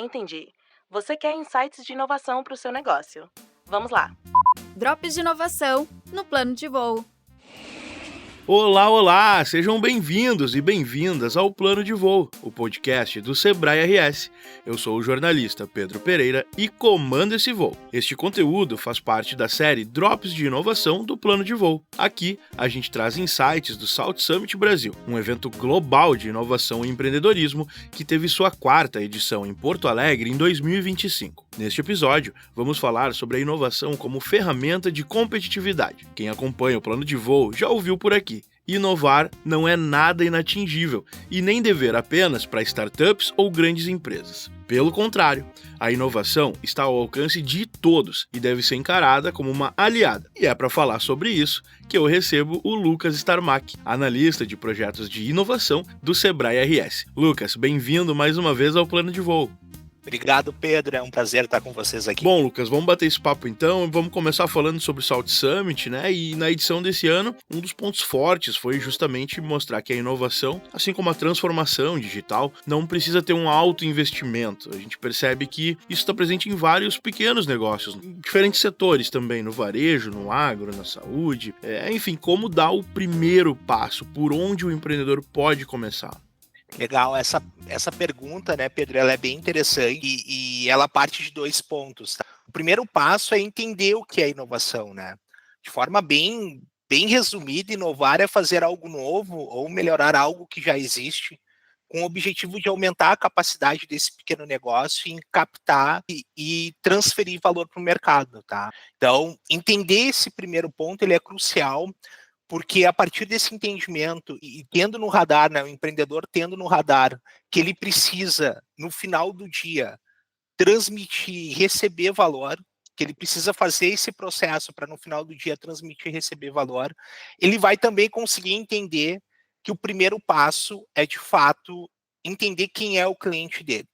Entendi. Você quer insights de inovação para o seu negócio. Vamos lá. Drops de inovação no plano de voo. Olá, olá! Sejam bem-vindos e bem-vindas ao Plano de Voo, o podcast do Sebrae RS. Eu sou o jornalista Pedro Pereira e comando esse voo. Este conteúdo faz parte da série Drops de Inovação do Plano de Voo. Aqui, a gente traz insights do South Summit Brasil, um evento global de inovação e empreendedorismo que teve sua 4ª edição em Porto Alegre em 2025. Neste episódio, vamos falar sobre a inovação como ferramenta de competitividade. Quem acompanha o Plano de Voo já ouviu por aqui. Inovar não é nada inatingível e nem dever apenas para startups ou grandes empresas. Pelo contrário, a inovação está ao alcance de todos e deve ser encarada como uma aliada. E é para falar sobre isso que eu recebo o Lucas Starmack, analista de projetos de inovação do Sebrae RS. Lucas, bem-vindo mais uma vez ao Plano de Voo. Obrigado, Pedro. É um prazer estar com vocês aqui. Bom, Lucas, vamos bater esse papo então e vamos começar falando sobre o South Summit, né? E na edição desse ano, um dos pontos fortes foi justamente mostrar que a inovação, assim como a transformação digital, não precisa ter um alto investimento. A gente percebe que isso está presente em vários pequenos negócios, em diferentes setores também, no varejo, no agro, na saúde. Enfim, como dar o primeiro passo, por onde o empreendedor pode começar? Legal, essa pergunta, né, Pedro, ela é bem interessante e ela parte de 2 pontos, tá? O primeiro passo é entender o que é inovação, né? De forma bem resumida, inovar é fazer algo novo ou melhorar algo que já existe, com o objetivo de aumentar a capacidade desse pequeno negócio em captar e transferir valor para o mercado, tá? Então, entender esse primeiro ponto, ele é crucial, porque a partir desse entendimento e tendo no radar, né, o empreendedor tendo no radar que ele precisa, no final do dia, transmitir e receber valor, que ele precisa fazer esse processo para no final do dia transmitir e receber valor, ele vai também conseguir entender que o primeiro passo é, de fato, entender quem é o cliente dele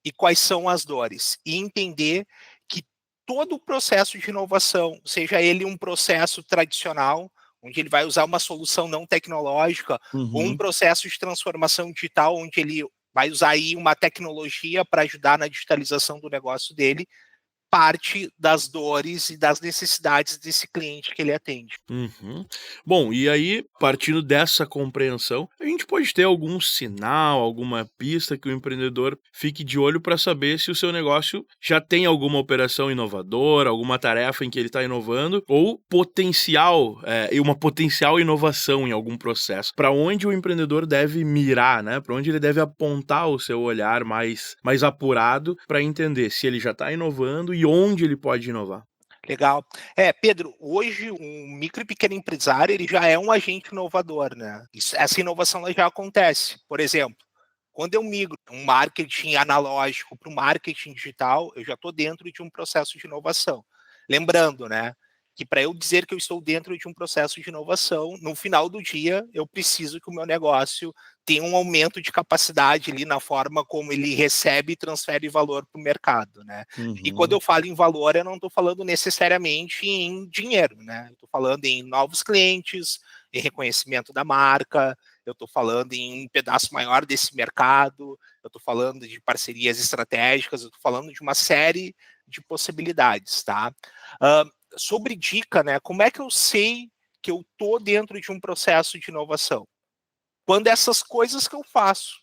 e quais são as dores, e entender que todo o processo de inovação, seja ele um processo tradicional, onde ele vai usar uma solução não tecnológica, ou um processo de transformação digital, onde ele vai usar aí uma tecnologia para ajudar na digitalização do negócio dele, parte das dores e das necessidades desse cliente que ele atende. Bom, e aí, partindo dessa compreensão, a gente pode ter algum sinal, alguma pista que o empreendedor fique de olho para saber se o seu negócio já tem alguma operação inovadora, alguma tarefa em que ele está inovando, ou uma potencial inovação em algum processo. Para onde o empreendedor deve mirar, né? Para onde ele deve apontar o seu olhar mais apurado para entender se ele já está inovando e onde ele pode inovar. Legal. Pedro, hoje um micro e pequeno empresário ele já é um agente inovador, né? Essa inovação ela já acontece. Por exemplo, quando eu migro um marketing analógico para o marketing digital, eu já estou dentro de um processo de inovação. Lembrando, né, que para eu dizer que eu estou dentro de um processo de inovação, no final do dia, eu preciso que o meu negócio tenha um aumento de capacidade ali na forma como ele recebe e transfere valor para o mercado, né? E quando eu falo em valor, eu não estou falando necessariamente em dinheiro, né? Eu estou falando em novos clientes, em reconhecimento da marca, eu estou falando em um pedaço maior desse mercado, eu estou falando de parcerias estratégicas, eu estou falando de uma série de possibilidades, tá? Sobre dica, né? Como é que eu sei que eu estou dentro de um processo de inovação? Quando essas coisas que eu faço,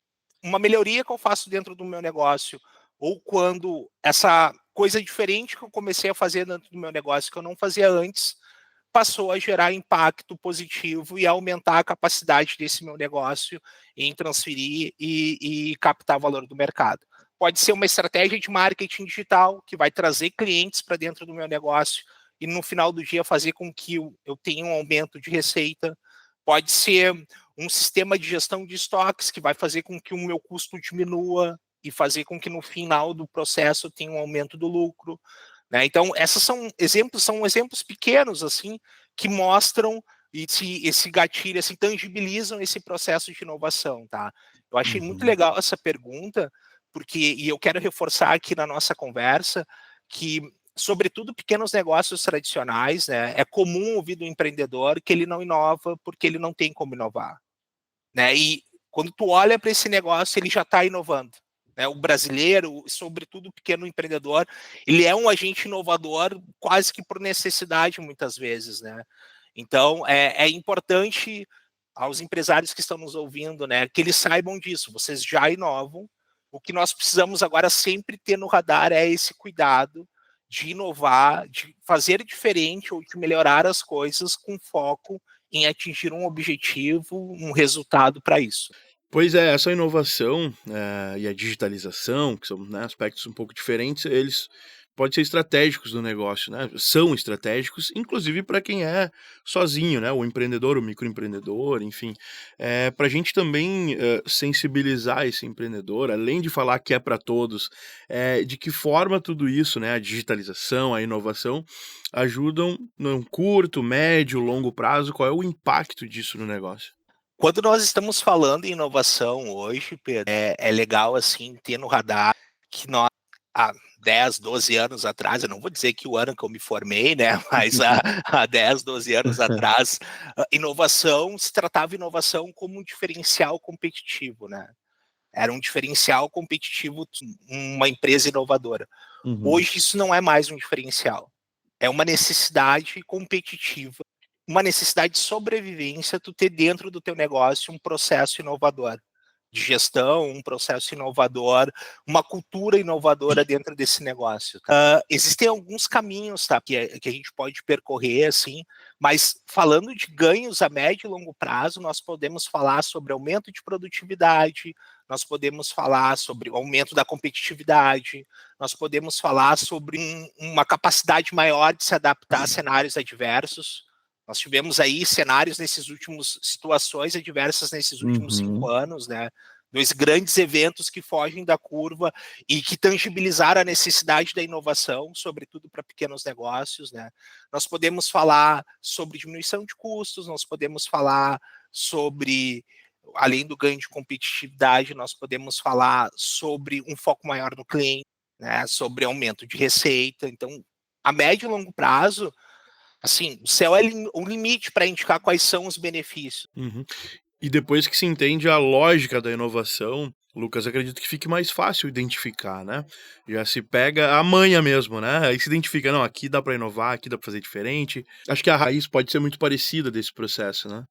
uma melhoria que eu faço dentro do meu negócio, ou quando essa coisa diferente que eu comecei a fazer dentro do meu negócio, que eu não fazia antes, passou a gerar impacto positivo e aumentar a capacidade desse meu negócio em transferir e captar valor do mercado. Pode ser uma estratégia de marketing digital que vai trazer clientes para dentro do meu negócio e no final do dia fazer com que eu tenha um aumento de receita. Pode ser um sistema de gestão de estoques que vai fazer com que o meu custo diminua e fazer com que no final do processo eu tenha um aumento do lucro, né? Então, esses são exemplos pequenos assim que mostram esse gatilho, assim, tangibilizam esse processo de inovação, tá? Eu achei muito legal essa pergunta, e eu quero reforçar aqui na nossa conversa que, sobretudo pequenos negócios tradicionais, né, é comum ouvir do empreendedor que ele não inova porque ele não tem como inovar, né? E quando tu olha para esse negócio, ele já está inovando, né? O brasileiro, sobretudo o pequeno empreendedor, ele é um agente inovador quase que por necessidade muitas vezes, né? Então é importante aos empresários que estão nos ouvindo, né, que eles saibam disso. Vocês já inovam. O que nós precisamos agora sempre ter no radar é esse cuidado de inovar, de fazer diferente ou de melhorar as coisas com foco em atingir um objetivo, um resultado para isso. Pois é, essa inovação, e a digitalização, que são, né, aspectos um pouco diferentes, eles podem ser estratégicos do negócio, né, são estratégicos, inclusive para quem é sozinho, né, o empreendedor, o microempreendedor, enfim. Para a gente também, sensibilizar esse empreendedor, além de falar que é para todos, de que forma tudo isso, né, a digitalização, a inovação, ajudam num curto, médio, longo prazo, qual é o impacto disso no negócio? Quando nós estamos falando em inovação hoje, Pedro, é legal assim ter no radar que nós há 10, 12 anos atrás, eu não vou dizer que o ano que eu me formei, né, mas há 10, 12 anos atrás, inovação se tratava inovação como um diferencial competitivo, né? Era um diferencial competitivo, uma empresa inovadora. Uhum. Hoje isso não é mais um diferencial, é uma necessidade competitiva, uma necessidade de sobrevivência, tu ter dentro do teu negócio um processo inovador de gestão, um processo inovador, uma cultura inovadora dentro desse negócio. Existem alguns caminhos, tá, que a gente pode percorrer, assim, mas falando de ganhos a médio e longo prazo, nós podemos falar sobre aumento de produtividade, nós podemos falar sobre o aumento da competitividade, nós podemos falar sobre uma capacidade maior de se adaptar a cenários adversos. Nós tivemos aí cenários situações adversas nesses últimos 5 Uhum. anos, né? 2 grandes eventos que fogem da curva e que tangibilizaram a necessidade da inovação, sobretudo para pequenos negócios, né? Nós podemos falar sobre diminuição de custos, nós podemos falar sobre, além do ganho de competitividade, nós podemos falar sobre um foco maior no cliente, né? Sobre aumento de receita. Então, a médio e longo prazo, assim, o céu é o limite para indicar quais são os benefícios. Uhum. E depois que se entende a lógica da inovação, Lucas, acredito que fique mais fácil identificar, né? Já se pega a manha mesmo, né? Aí se identifica, não, aqui dá para inovar, aqui dá para fazer diferente. Acho que a raiz pode ser muito parecida desse processo, né?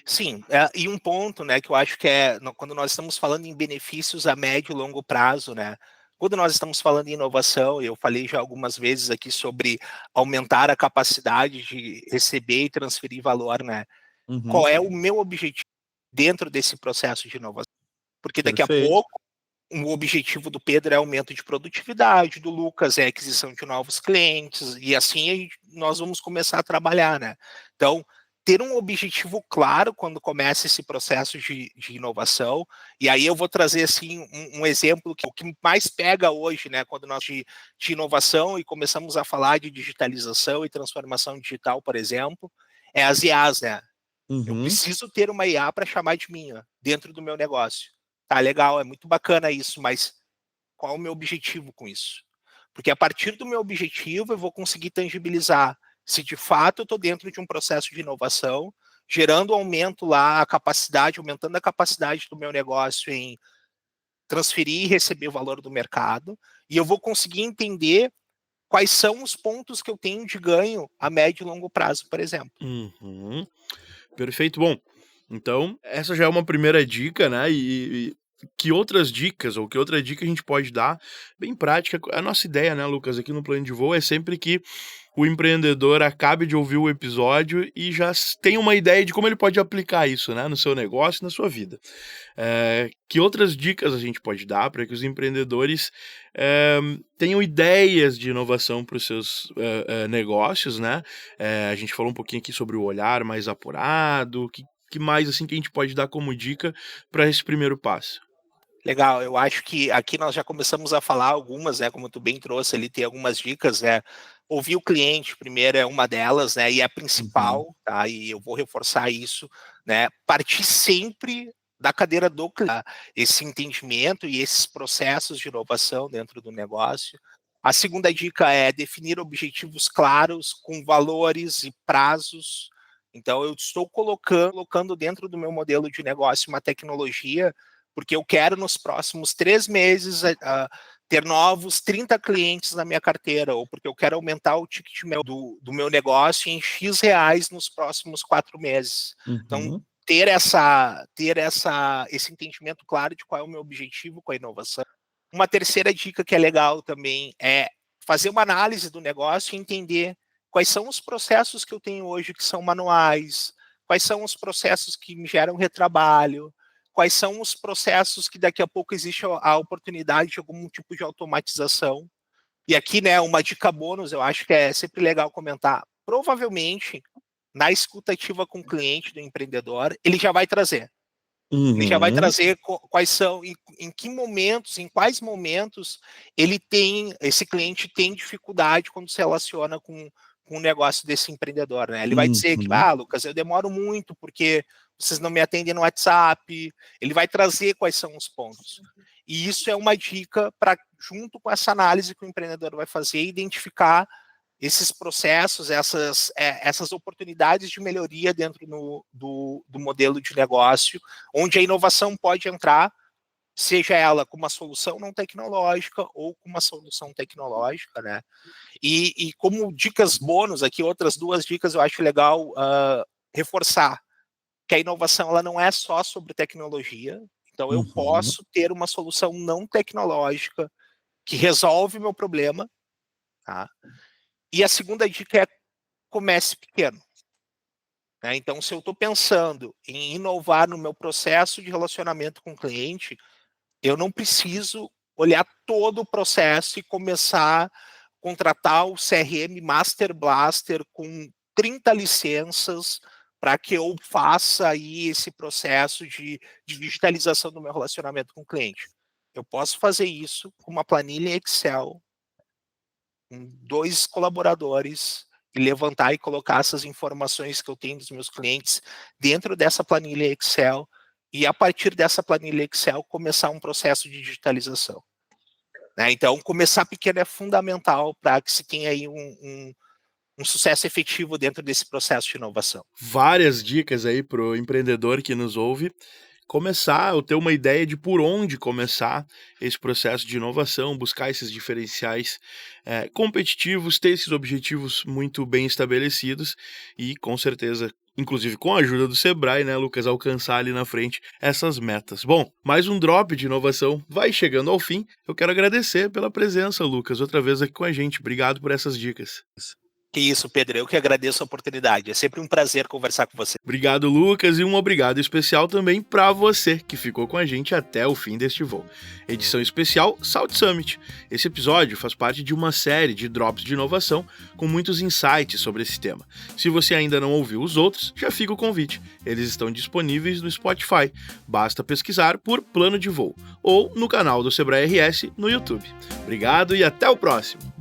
Sim, e um ponto, né, que eu acho que quando nós estamos falando em benefícios a médio e longo prazo, né, quando nós estamos falando em inovação, eu falei já algumas vezes aqui sobre aumentar a capacidade de receber e transferir valor, né? Uhum. Qual é o meu objetivo dentro desse processo de inovação? Porque daqui a Perfeito. pouco o objetivo do Pedro é aumento de produtividade, do Lucas é aquisição de novos clientes, e assim nós vamos começar a trabalhar, né? Então, ter um objetivo claro quando começa esse processo de inovação, e aí eu vou trazer assim um exemplo que o que mais pega hoje, né, quando nós de inovação e começamos a falar de digitalização e transformação digital, por exemplo, é as IAs, né? Eu Uhum. preciso ter uma IA para chamar de minha, dentro do meu negócio. Tá legal, é muito bacana isso, mas qual é o meu objetivo com isso? Porque a partir do meu objetivo eu vou conseguir tangibilizar se de fato eu estou dentro de um processo de inovação, gerando aumento lá, a capacidade, aumentando a capacidade do meu negócio em transferir e receber o valor do mercado, e eu vou conseguir entender quais são os pontos que eu tenho de ganho a médio e longo prazo, por exemplo. Uhum. Perfeito. Bom, então essa já é uma primeira dica, né? E que outras dicas ou que outra dica a gente pode dar bem prática? A nossa ideia, né, Lucas, aqui no Plano de Voo é sempre que o empreendedor acabe de ouvir o episódio e já tenha uma ideia de como ele pode aplicar isso, né, no seu negócio e na sua vida. Que outras dicas a gente pode dar para que os empreendedores tenham ideias de inovação para os seus negócios, né? A gente falou um pouquinho aqui sobre o olhar mais apurado. Que mais assim que a gente pode dar como dica para esse primeiro passo? Legal, eu acho que aqui nós já começamos a falar algumas, né, como tu bem trouxe ali, tem algumas dicas, né, ouvir o cliente primeiro é uma delas, né, e é a Uhum. principal, tá, e eu vou reforçar isso, né, partir sempre da cadeira do cliente, esse entendimento e esses processos de inovação dentro do negócio. A segunda dica é definir objetivos claros, com valores e prazos. Então eu estou colocando dentro do meu modelo de negócio uma tecnologia porque eu quero nos próximos 3 meses ter novos 30 clientes na minha carteira, ou porque eu quero aumentar o ticket do meu negócio em X reais nos próximos 4 meses. Então, ter esse entendimento claro de qual é o meu objetivo com a inovação. Uma terceira dica que é legal também é fazer uma análise do negócio e entender quais são os processos que eu tenho hoje que são manuais, quais são os processos que me geram retrabalho, quais são os processos que daqui a pouco existe a oportunidade de algum tipo de automatização. E aqui, né, uma dica bônus, eu acho que é sempre legal comentar. Provavelmente, na escuta ativa com o cliente do empreendedor, ele já vai trazer. Ele já vai trazer quais são, em que momentos, em quais momentos esse cliente tem dificuldade quando se relaciona com o negócio desse empreendedor, né? Ele vai dizer que, Lucas, eu demoro muito porque vocês não me atendem no WhatsApp. Ele vai trazer quais são os pontos. E isso é uma dica para, junto com essa análise que o empreendedor vai fazer, identificar esses processos, essas oportunidades de melhoria dentro do modelo de negócio, onde a inovação pode entrar, seja ela com uma solução não tecnológica ou com uma solução tecnológica, né? E como dicas bônus aqui, outras 2 dicas eu acho legal reforçar, que a inovação ela não é só sobre tecnologia. Então eu posso ter uma solução não tecnológica que resolve o meu problema, tá? E a segunda dica é comece pequeno. Né? Então, se eu estou pensando em inovar no meu processo de relacionamento com o cliente, eu não preciso olhar todo o processo e começar a contratar o CRM Master Blaster com 30 licenças para que eu faça aí esse processo de digitalização do meu relacionamento com o cliente. Eu posso fazer isso com uma planilha Excel, com 2 colaboradores, e levantar e colocar essas informações que eu tenho dos meus clientes dentro dessa planilha Excel, e a partir dessa planilha Excel começar um processo de digitalização. Né? Então, começar pequeno é fundamental para que se tenha aí um sucesso efetivo dentro desse processo de inovação. Várias dicas aí para o empreendedor que nos ouve começar, ou ter uma ideia de por onde começar esse processo de inovação, buscar esses diferenciais competitivos, ter esses objetivos muito bem estabelecidos e, com certeza, inclusive com a ajuda do Sebrae, né, Lucas, alcançar ali na frente essas metas. Bom, mais um Drop de inovação vai chegando ao fim. Eu quero agradecer pela presença, Lucas, outra vez aqui com a gente. Obrigado por essas dicas. Que isso, Pedro, eu que agradeço a oportunidade. É sempre um prazer conversar com você. Obrigado, Lucas, e um obrigado especial também para você que ficou com a gente até o fim deste voo. Edição especial Salt Summit. Esse episódio faz parte de uma série de drops de inovação com muitos insights sobre esse tema. Se você ainda não ouviu os outros, já fica o convite. Eles estão disponíveis no Spotify. Basta pesquisar por Plano de Voo ou no canal do Sebrae RS no YouTube. Obrigado e até o próximo!